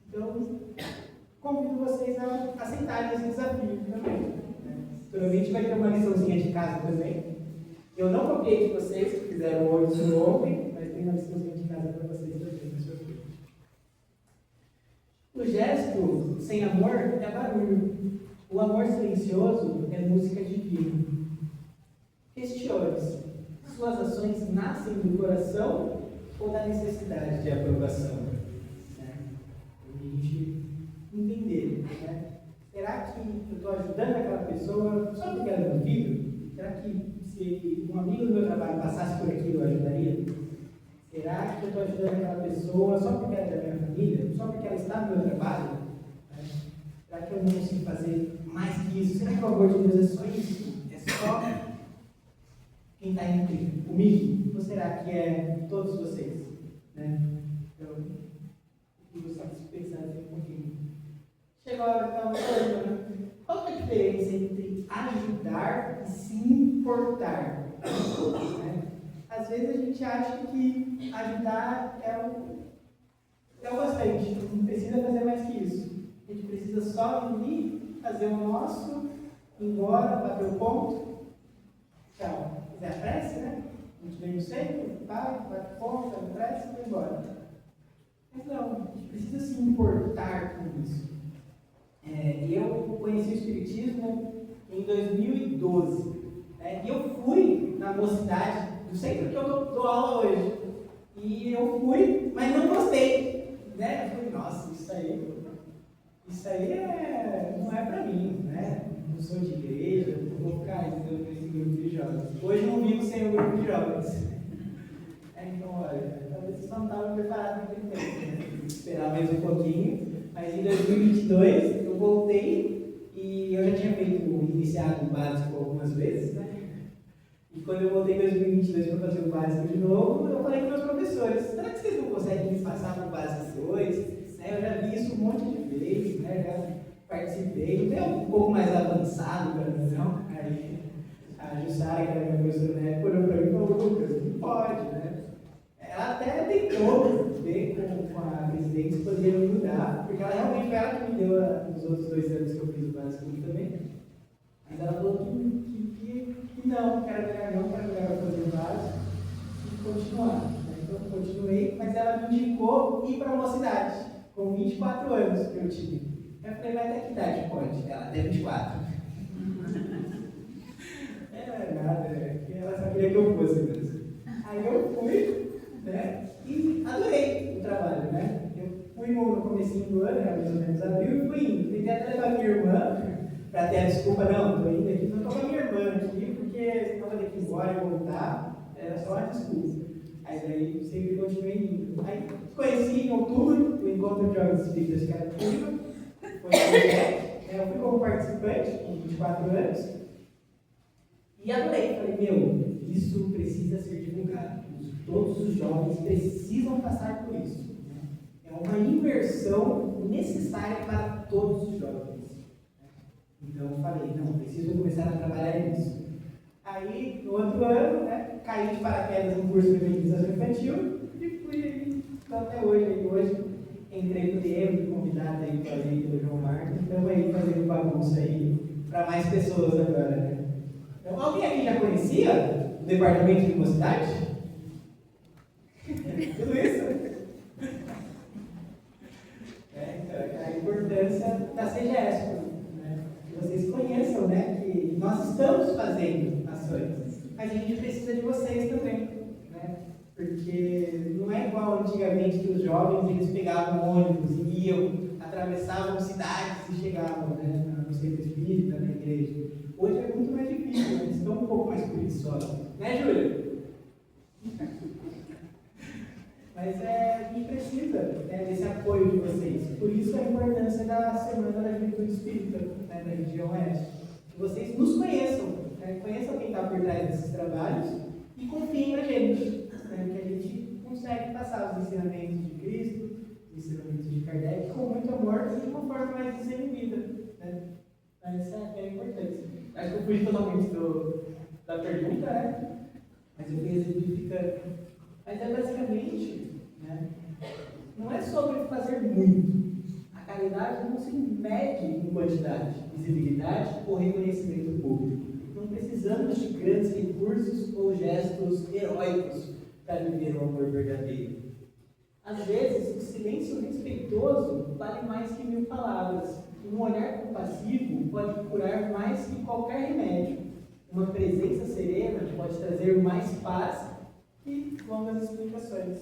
Então, convido vocês a aceitarem esse desafio também. Né? Provavelmente vai ter uma liçãozinha de casa também. Eu não copiei de vocês, que fizeram hoje e ontem, mas tem uma liçãozinha de casa para vocês também, no seu tempo. O gesto sem amor é barulho. O amor silencioso é música divina. Questione-se, suas ações nascem do coração ou da necessidade de aprovação? Né? Para a gente entender, né? Será que eu estou ajudando aquela pessoa só porque ela é meu filho? Será que se um amigo do meu trabalho passasse por aqui, eu ajudaria? Será que eu estou ajudando aquela pessoa só porque ela é da minha família? Só porque ela está no meu trabalho? Né? Será que eu não consigo fazer mais que isso? Será que o amor de Deus é só isso? É só quem está entre comigo? Ou será que é todos vocês? Né? Então, eu gostaria de pensar um pouquinho. Chegou a hora de falar uma coisa, né? Qual é a diferença entre ajudar e se importar? Né? Às vezes a gente acha que ajudar é o bastante, não precisa fazer mais que isso. A gente precisa só vir, fazer o nosso, ir embora, bater o ponto, tchau. Fazer a prece, né? A gente vem no centro, vai, bate o ponto, faz a prece e vai embora. Mas não, a gente precisa se importar com isso. Eu conheci o Espiritismo em 2012. E eu fui na mocidade do centro que eu dou aula hoje. E eu fui, mas não gostei. Né? Eu falei, nossa, isso aí não é pra mim, né? Não sou de igreja, não vou ficar nesse grupo de jovens. Hoje não vivo sem o grupo de jovens. Então, olha, talvez vocês não estavam preparados naquele tempo, né? Esperar mais um pouquinho. Mas em 2022 eu voltei e eu já tinha iniciado o básico algumas vezes, né? E quando eu voltei em 2022 para fazer o básico de novo, eu falei com meus professores, será que vocês não conseguem me passar para o básico 2? Eu já vi isso um monte de vezes, né? Já participei, é um pouco mais avançado para mim, não? Aí a Jussara, que era minha professora na época, olhou para mim e falou, Lucas, não pode, né? Ela até tentou ver com a presidente se poderia me mudar, porque ela realmente foi ela que me deu os outros 2 anos que eu fiz o básico também. Mas ela falou que não, que era melhor não, que era melhor fazer o básico e continuar. Então eu continuei, mas ela me indicou ir para a mocidade, com 24 anos que eu tinha. Eu falei, mas até que idade pode? Ela até 24. Nada, ela só queria que eu fosse mesmo. Aí eu fui, né, e adorei o trabalho, né. Eu fui no comecinho do ano, era mais ou menos abril, e fui indo. Tentei até levar minha irmã, para ter a desculpa, não, estou indo aqui, não estou com a minha irmã aqui, porque senão eu vou ter que ir embora e voltar, era só uma desculpa. Aí daí sempre continuei indo. Aí conheci em outubro o encontro de jovens espíritas de Carapicuíba, foi o projeto, Eu fui como participante, com 24 anos, e adorei. Falei, meu, isso precisa ser divulgado. Todos os jovens precisam passar por isso. É uma imersão necessária para todos os jovens. Então eu falei, não, preciso começar a trabalhar nisso. Aí, no outro ano, né, caí de paraquedas no curso de evangelização infantil e fui aí, então, até hoje. Aí, hoje entrei no tempo, fui convidado aí pelo João Marcos, então aí fazendo bagunça aí para mais pessoas agora, né? Então, alguém aqui já conhecia o departamento de mocidade? Tudo isso? Então, a importância da CGESP, né? Que vocês conheçam, né? Que nós estamos fazendo ações, mas a gente precisa de vocês também, né? Porque não é igual antigamente que os jovens eles pegavam ônibus e iam, atravessavam cidades e chegavam, né, no centro espírita, na igreja. Hoje é muito mais difícil, eles estão um pouco mais preguiçosos, né, Júlia? Mas a gente precisa, né, desse apoio de vocês. Por isso a importância da Semana da Juventude Espírita, né, da região oeste. Que vocês nos conheçam, né, conheçam quem está por trás desses trabalhos e confiem na gente, né, que a gente consegue passar os ensinamentos de Cristo, os ensinamentos de Kardec, com muito amor e de uma forma mais desenvolvida. Né? Essa é a importância. Acho que eu fugi totalmente da pergunta, né? Mas eu fui exemplificando. Mas é basicamente, né, não é sobre fazer muito. A caridade não se mede em quantidade, visibilidade ou reconhecimento público. Não precisamos de grandes recursos ou gestos heróicos para viver o amor verdadeiro. Às vezes, o silêncio respeitoso vale mais que 1000 palavras. Um olhar compassivo pode curar mais que qualquer remédio. Uma presença serena pode trazer mais paz e longas explicações.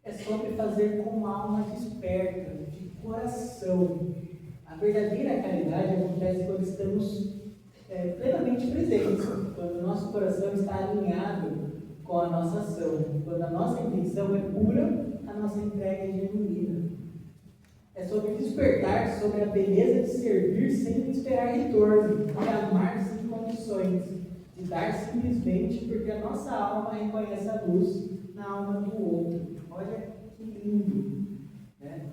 É sobre fazer com alma desperta, de coração. A verdadeira caridade acontece quando estamos plenamente presentes, quando o nosso coração está alinhado com a nossa ação, quando a nossa intenção é pura, a nossa entrega é genuína. É sobre despertar sobre a beleza de servir sem esperar retorno, de amar sem condições, de dar simplesmente porque a nossa alma reconhece a luz na alma do outro. Olha que lindo, né?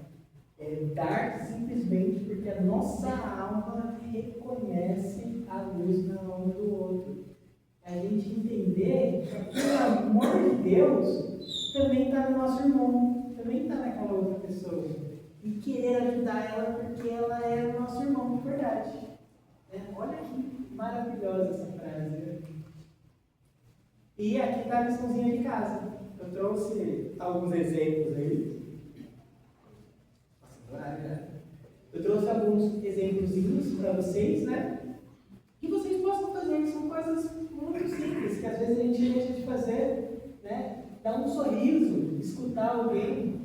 É dar simplesmente porque a nossa alma reconhece a luz na alma do outro. A gente entender que o amor de Deus também está no nosso irmão, também está naquela outra pessoa. E querer ajudar ela porque ela é o nosso irmão de verdade. Olha que maravilhosa essa frase. Né? E aqui está a liçãozinha de casa. Eu trouxe alguns exemplos aí. Eu trouxe alguns exemplozinhos para vocês, né? Que vocês possam fazer. São coisas muito simples que às vezes a gente deixa de fazer, né? Dar um sorriso, escutar alguém,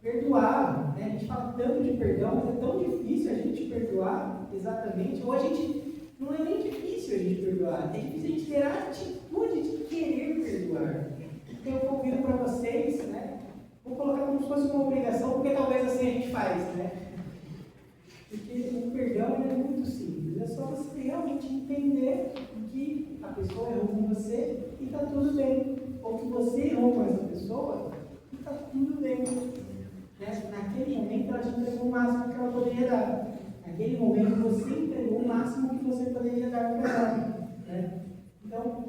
perdoar, né? A gente fala tanto de perdão, mas é tão difícil a gente perdoar, exatamente. Ou a gente, não é nem difícil a gente perdoar, é difícil a gente ter a atitude de querer perdoar. Então eu convido para vocês, né? Vou colocar como se fosse uma obrigação, porque talvez assim a gente faz, né? Porque o perdão é muito simples, é só você realmente entender que a pessoa errou com você e está tudo bem. Ou que você errou com essa pessoa e está tudo bem. Né? Naquele momento ela te entregou o máximo que ela poderia dar. Naquele momento você entregou o máximo que você poderia dar para ela. Né? Então,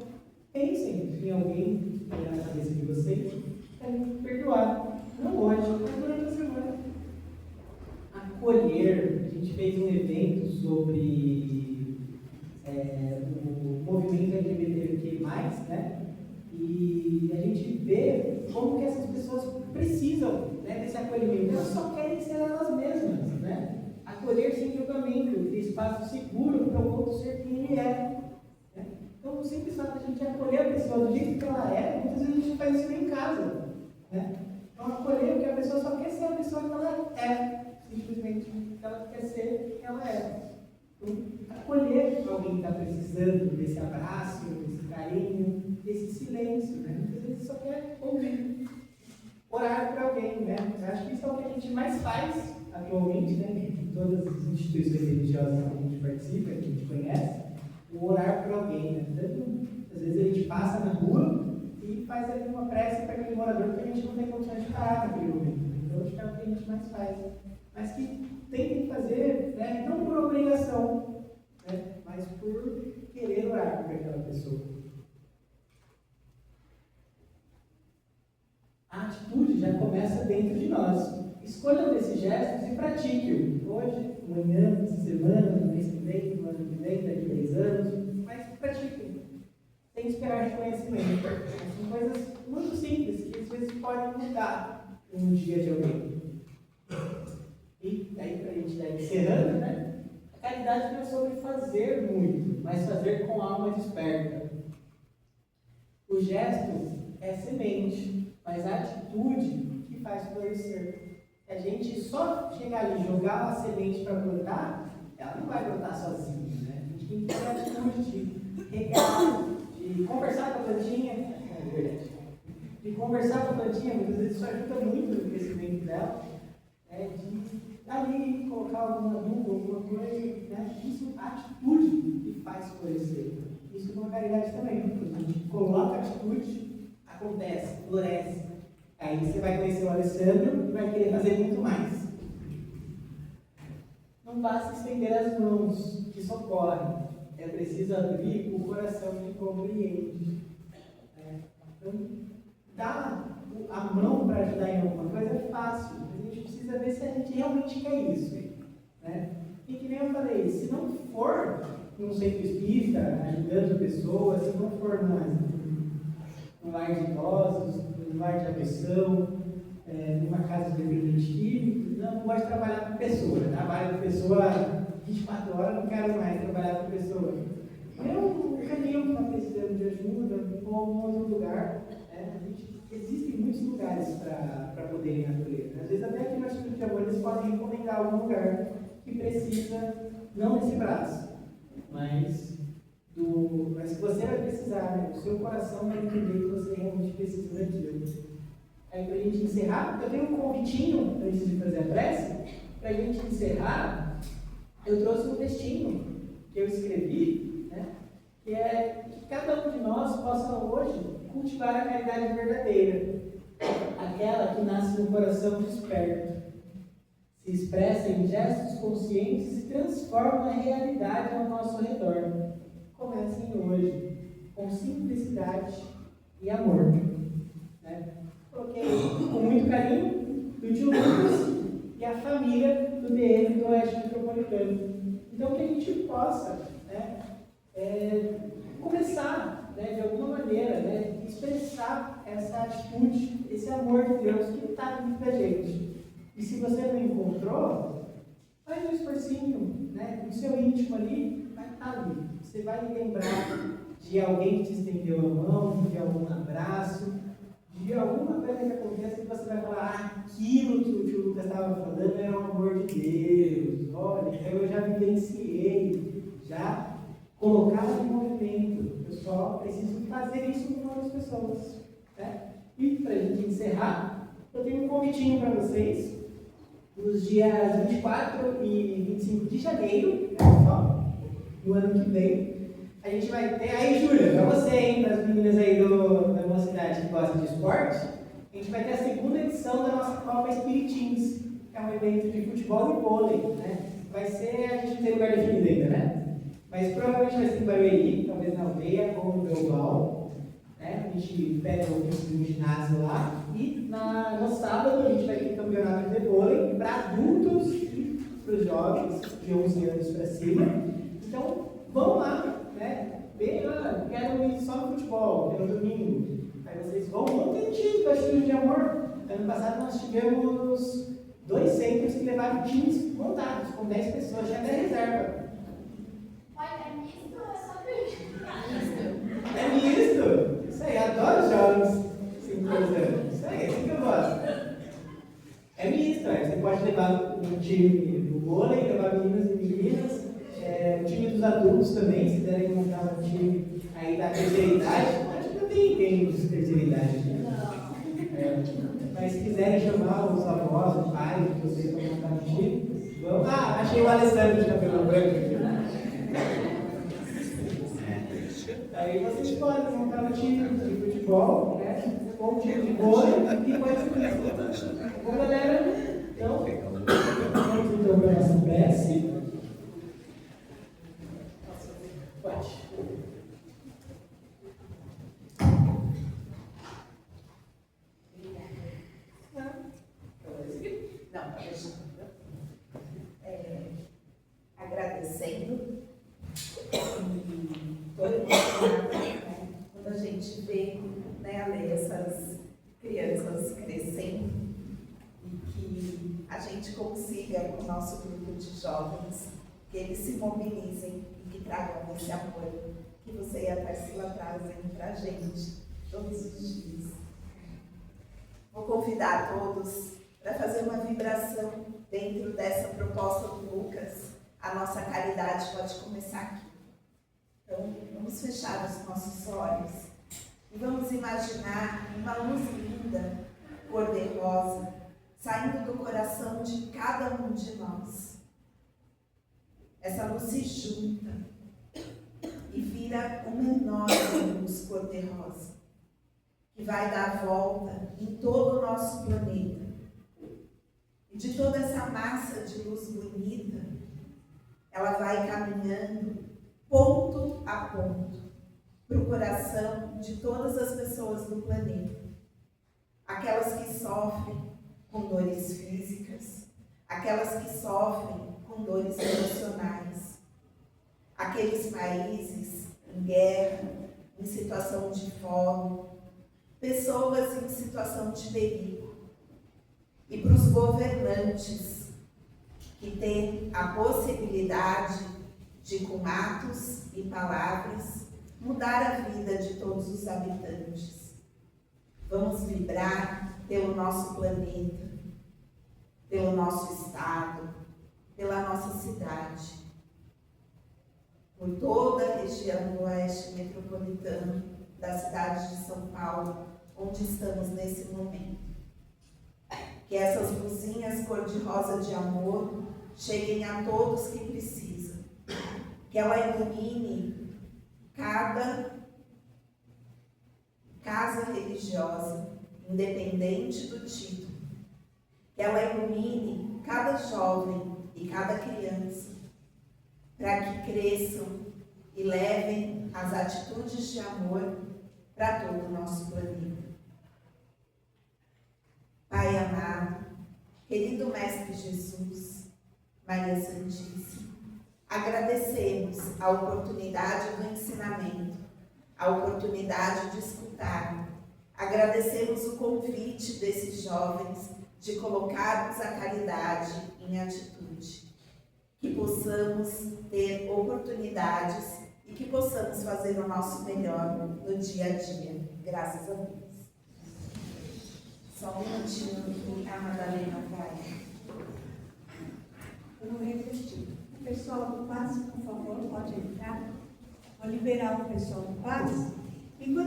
pensem em alguém na cabeça de vocês para perdoar. Não hoje, mas durante a semana. Acolher. A gente fez um evento sobre o movimento LGBTQ+, né? E a gente vê como que essas pessoas precisam, né, desse acolhimento. Elas só querem ser elas mesmas, né? Acolher sem julgamento, ter espaço seguro para o outro ser quem ele é. Né? Então, o simples fato de a gente acolher a pessoa do jeito que ela é, muitas vezes a gente faz isso em casa. Né? Então, acolher porque a pessoa só quer ser a pessoa que ela é. Simplesmente ela quer ser, ela é. Então, acolher alguém que está precisando desse abraço, desse carinho, desse silêncio, né? Muitas vezes só quer ouvir, orar para alguém, né? Eu acho que isso é o que a gente mais faz, atualmente, né, em todas as instituições religiosas que a gente participa, que a gente conhece, o orar por alguém, né? Tanto, às vezes a gente passa na rua e faz ali uma prece para aquele morador que a gente não tem condições de parar naquele momento. Então, acho que é o que a gente mais faz. Mas que tem que fazer, né, não por obrigação, né, mas por querer orar por aquela pessoa. A atitude já começa dentro de nós. Escolham desses gestos e pratique-o. Hoje, amanhã, essa semana, no mês que vem, no ano que vem, daqui a 10 anos, mas pratique-o. Sem esperar reconhecimento. São coisas muito simples que às vezes podem mudar um dia de alguém. E aí, para a gente ir encerrando, né? A caridade não é sobre fazer muito, mas fazer com a alma desperta. O gesto é semente, mas a atitude que faz florescer. Se a gente só chegar ali e jogar uma semente para brotar, ela não vai brotar sozinha, né? A gente tem que ter a atitude de regar, de conversar com a plantinha, de conversar com a plantinha, muitas vezes isso ajuda muito no crescimento dela, de ali colocar alguma dúvida, alguma coisa, né? Isso é a atitude que faz florescer. Isso com a caridade também. Quando a gente coloca a atitude, acontece, floresce. Aí você vai conhecer o Alessandro e vai querer fazer muito mais. Não basta estender as mãos que socorrem. É preciso abrir o coração que compreende. Então, dar a mão para ajudar em alguma coisa é fácil. Mas a gente precisa ver se a gente realmente quer isso. Né? E que nem eu falei, se não for num centro espírita, ajudando pessoas, se não for num lar de idosos, num lar de adoção, numa casa de dependente químico, não gosto de trabalhar com pessoa. Trabalho com pessoa 24 horas, não quero mais trabalhar com pessoa. É um caminho que está precisando de ajuda, ou algum outro lugar. Existem muitos lugares para poder ir na natureza. Às vezes até aqui no Instituto de Amor eles podem recomendar algum lugar que precisa, não desse braço, mas que você vai precisar, né? O seu coração vai entender que você realmente precisa daquilo. Aí, para a gente encerrar, eu tenho um convitinho, antes de fazer a prece, para a gente encerrar, eu trouxe um textinho que eu escrevi, né? Que é que cada um de nós possa hoje cultivar a caridade verdadeira, aquela que nasce no coração desperto, se expressa em gestos conscientes e transforma a realidade ao nosso redor. Comecem hoje, com simplicidade e amor. Né? Coloquei com muito carinho do tio Lucas e a família do DM do Oeste Metropolitano. Então, que a gente possa, né, começar, né, de alguma maneira, né, expressar essa atitude, esse amor de Deus que está dentro da gente. E se você não encontrou, faz um esforcinho, né, no seu íntimo ali, vai estar ali. Você vai lembrar de alguém que te estendeu a mão, de algum abraço, de alguma coisa que aconteça que você vai falar, aquilo que o tio Lucas estava falando era o amor de Deus. Olha, então eu já vivenciei, já colocava em movimento. Eu só preciso fazer isso com outras pessoas. Né? E para a gente encerrar, eu tenho um convitinho para vocês. Nos dias 24 e 25 de janeiro, né, só, no ano que vem, a gente vai ter. Aí, Júlia, para você, hein, para as meninas aí da nossa cidade que gostam de esporte, a gente vai ter a segunda edição da nossa Copa Espiritins, que é um evento de futebol e vôlei. Né? Vai ser, a gente não tem lugar definido ainda, né? Mas provavelmente vai ser em Barueri, talvez na Aldeia ou no Belval. Né? A gente pega um ginásio lá. E no sábado a gente vai ter campeonato de vôlei para adultos e para os jovens de 11 anos para cima. Então, vão lá, né? Vem lá, quero ir só no futebol, quero domingo. Aí vocês vão ter time do Instituto de Amor. Ano passado nós tivemos 2 centros que levaram times montados, com 10 pessoas, já até reserva. Olha, é misto ou é só misto? É misto! Isso aí, adoro jovens. 5 anos. Isso aí, é assim que eu gosto. É misto, você pode levar um time do vôlei, levar meninas e meninas, o time dos adultos também, se quiserem montar um time aí da terceira idade. Acho que não tem ninguém de terceira idade. Né? Não. Mas se quiserem chamar os avós, os pais, que vocês estão vontade de ir, vamos. Ah, achei o Alessandro de cabelo branco aqui. Aí vocês podem montar um time de futebol, né? Ou um time de vôlei e pode ser. Bom, galera, então, vamos então para a nossa prece. Pode. Não, agradecendo e todo mundo, né, quando a gente vê, né, Ale, essas crianças crescendo e que a gente consiga, com o nosso grupo de jovens, que eles se mobilizem e que tragam esse apoio que você e a Tarsila trazem para a gente todos os dias. Vou convidar todos para fazer uma vibração dentro dessa proposta do Lucas. A nossa caridade pode começar aqui. Então, vamos fechar os nossos olhos e vamos imaginar uma luz linda, cor-de-rosa, saindo do coração de cada um de nós. Essa luz se junta e vira uma enorme luz cor-de-rosa, que vai dar a volta em todo o nosso planeta. E de toda essa massa de luz bonita, ela vai caminhando ponto a ponto para o coração de todas as pessoas do planeta. Aquelas que sofrem com dores físicas, aquelas que sofrem com dores emocionais, aqueles países em guerra, em situação de fome, pessoas em situação de perigo. E para os governantes que têm a possibilidade de, com atos e palavras, mudar a vida de todos os habitantes. Vamos vibrar pelo nosso planeta, pelo nosso estado, pela nossa cidade, por toda a região do oeste metropolitano da cidade de São Paulo, onde estamos nesse momento. Que essas luzinhas cor-de-rosa de amor cheguem a todos que precisam. Que ela ilumine cada casa religiosa, independente do título. Que ela ilumine cada jovem e cada criança, para que cresçam e levem as atitudes de amor para todo o nosso planeta. Pai amado, querido Mestre Jesus, Maria Santíssima, agradecemos a oportunidade do ensinamento, a oportunidade de escutar. Agradecemos o convite desses jovens de colocarmos a caridade em atitude. Que possamos ter oportunidades e que possamos fazer o nosso melhor no dia a dia. Graças a Deus. Só um minutinho que a Madalena vai. Eu não repetir. O pessoal do passe, por favor, pode entrar. Vou liberar o pessoal do passe. Enquanto